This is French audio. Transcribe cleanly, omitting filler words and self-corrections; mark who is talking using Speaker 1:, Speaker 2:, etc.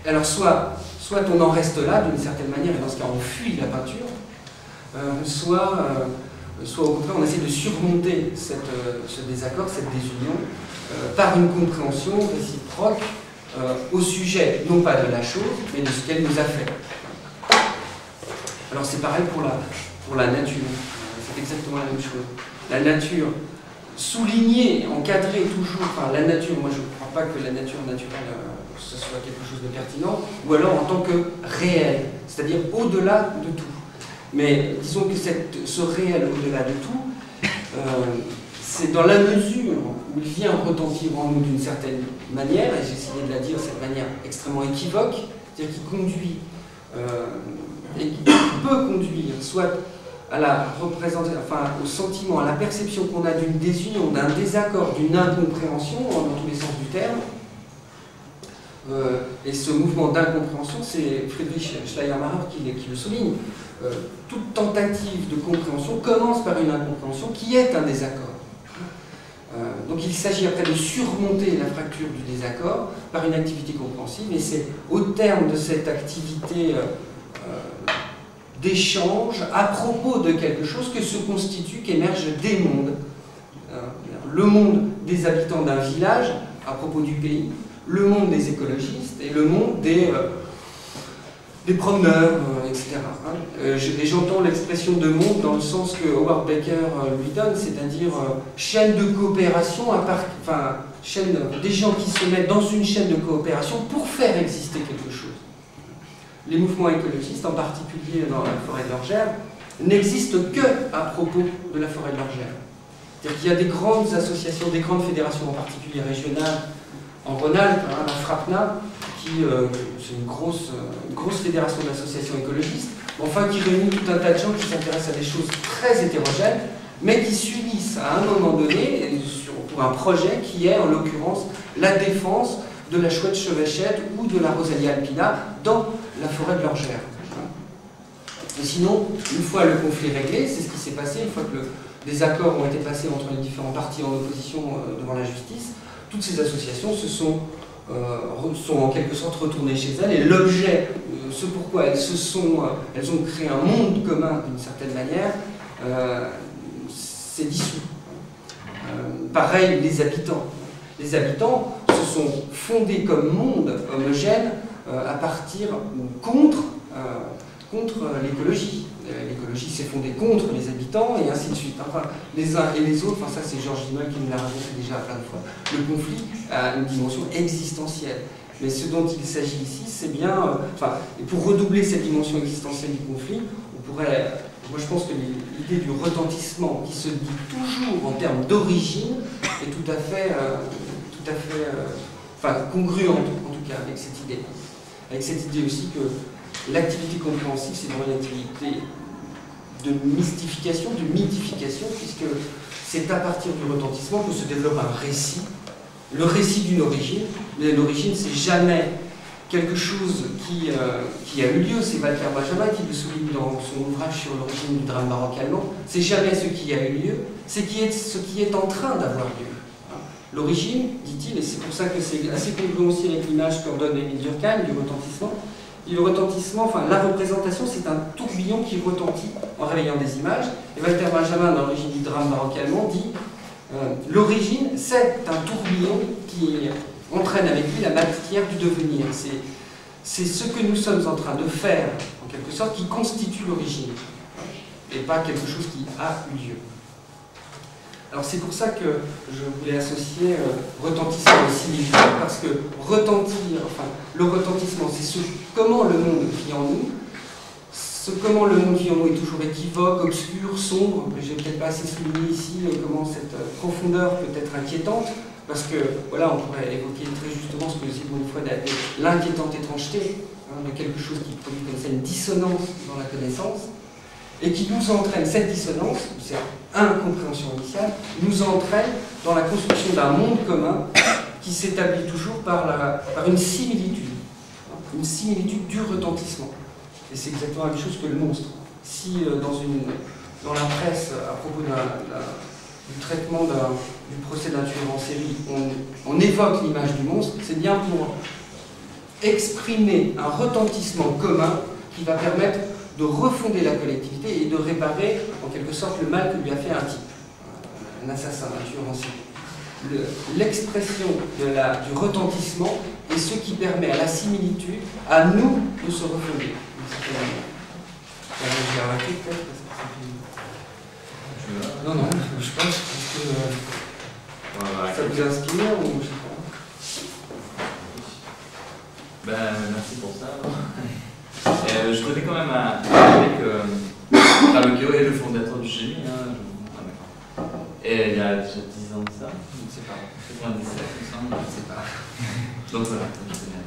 Speaker 1: Alors soit on en reste là d'une certaine manière, et dans ce cas on fuit la peinture, soit au contraire on essaie de surmonter ce désaccord, cette désunion, par une compréhension réciproque au sujet, non pas de la chose, mais de ce qu'elle nous a fait. Alors c'est pareil pour la nature, c'est exactement la même chose. La nature, soulignée, encadrée toujours, enfin la nature, moi je ne crois pas que la nature naturelle ce soit quelque chose de pertinent, ou alors en tant que réel, c'est-à-dire au-delà de tout. Mais disons que ce réel au-delà de tout, c'est dans la mesure où il vient retentir en nous d'une certaine manière, et j'ai essayé de la dire de cette manière extrêmement équivoque, c'est-à-dire qui conduit, et qui peut conduire soit à la représentation, enfin au sentiment, à la perception qu'on a d'une désunion, d'un désaccord, d'une incompréhension, dans tous les sens du terme. Et ce mouvement d'incompréhension, c'est Friedrich Schleiermacher qui le souligne. Toute tentative de compréhension commence par une incompréhension qui est un désaccord. Donc il s'agit après de surmonter la fracture du désaccord par une activité compréhensive, et c'est au terme de cette activité d'échange à propos de quelque chose que se constituent, qu'émergent des mondes. Le monde des habitants d'un village à propos du pays, le monde des écologistes et le monde des promeneurs, etc. Et j'entends l'expression de monde dans le sens que Howard Baker lui donne, c'est-à-dire chaîne de coopération, des gens qui se mettent dans une chaîne de coopération pour faire exister quelque chose. Les mouvements écologistes, en particulier dans la forêt de l'Orgère, n'existent que à propos de la forêt de l'Orgère. C'est-à-dire qu'il y a des grandes associations, des grandes fédérations, en particulier régionales, en Rhône-Alpes, la FRAPNA, c'est une grosse fédération d'associations écologistes, enfin qui réunit tout un tas de gens qui s'intéressent à des choses très hétérogènes, mais qui s'unissent à un moment donné pour un projet qui est en l'occurrence la défense de la chouette chevêchette ou de la Rosalia alpina dans la forêt de l'Orgère. Et sinon, une fois le conflit réglé, c'est ce qui s'est passé, une fois que des accords ont été passés entre les différents partis en opposition devant la justice, toutes ces associations sont en quelque sorte retournées chez elles, et l'objet, ce pourquoi elles ont créé un monde commun d'une certaine manière, s'est dissous. Pareil, les habitants. Les habitants se sont fondés comme monde homogène à partir contre l'écologie. L'écologie s'est fondée contre les habitants et ainsi de suite. Enfin, les uns et les autres, enfin ça c'est Georges Dimol qui nous l'a raconté déjà plein de fois. Le conflit a une dimension existentielle. Mais ce dont il s'agit ici, c'est bien... et pour redoubler cette dimension existentielle du conflit, on pourrait... Moi je pense que l'idée du retentissement qui se dit toujours en termes d'origine est tout à fait congruente en tout cas avec cette idée. Avec cette idée aussi que l'activité compréhensive, c'est vraiment une activité de mystification, de mythification, puisque c'est à partir du retentissement que se développe un récit, le récit d'une origine, mais l'origine, c'est jamais quelque chose qui a eu lieu, c'est Walter Benjamin qui le souligne dans son ouvrage sur l'origine du drame baroque allemand, c'est jamais ce qui a eu lieu, c'est ce qui est en train d'avoir lieu. L'origine, dit-il, et c'est pour ça que c'est assez congruent aussi avec l'image qu'en donne Émile Durkheim du retentissement. Et le retentissement, la représentation, c'est un tourbillon qui retentit en réveillant des images. Et Walter Benjamin, dans l'origine du drame baroque allemand, dit l'origine, c'est un tourbillon qui entraîne avec lui la matière du devenir. C'est ce que nous sommes en train de faire, en quelque sorte, qui constitue l'origine, et pas quelque chose qui a eu lieu. Alors c'est pour ça que je voulais associer retentissement et similitude, parce que le retentissement, c'est comment le monde vit en nous. Comment le monde vit en nous est toujours équivoque, obscur, sombre. Je n'ai peut-être pas assez souligné ici comment cette profondeur peut être inquiétante, parce que, voilà, on pourrait évoquer très justement ce que Sigmund Freud a appelé l'inquiétante étrangeté, de quelque chose qui produit comme ça une dissonance dans la connaissance, et qui nous entraîne, cette dissonance, c'est incompréhension initiale, nous entraîne dans la construction d'un monde commun qui s'établit toujours par une similitude du retentissement. Et c'est exactement la même chose que le monstre. Si dans la presse, à propos du traitement du procès d'un tueur en série, on évoque l'image du monstre, c'est bien pour exprimer un retentissement commun qui va permettre de refonder la collectivité et de réparer en quelque sorte le mal que lui a fait un type, un assassin, un tueur en série. L'expression du retentissement est ce qui permet à la similitude, à nous, de se refonder. J'ai arrêté peut-être parce que non, non, je pense que ça vous inspire ou je sais pas.
Speaker 2: Ben, merci pour ça. Je connais quand même un mec, Carlo est le fondateur du génie. Hein, et il y a déjà 10 ans de ça.
Speaker 1: Je ne sais pas.
Speaker 2: 97, il me semble.
Speaker 1: Je ne sais pas.
Speaker 2: Donc voilà, je connais.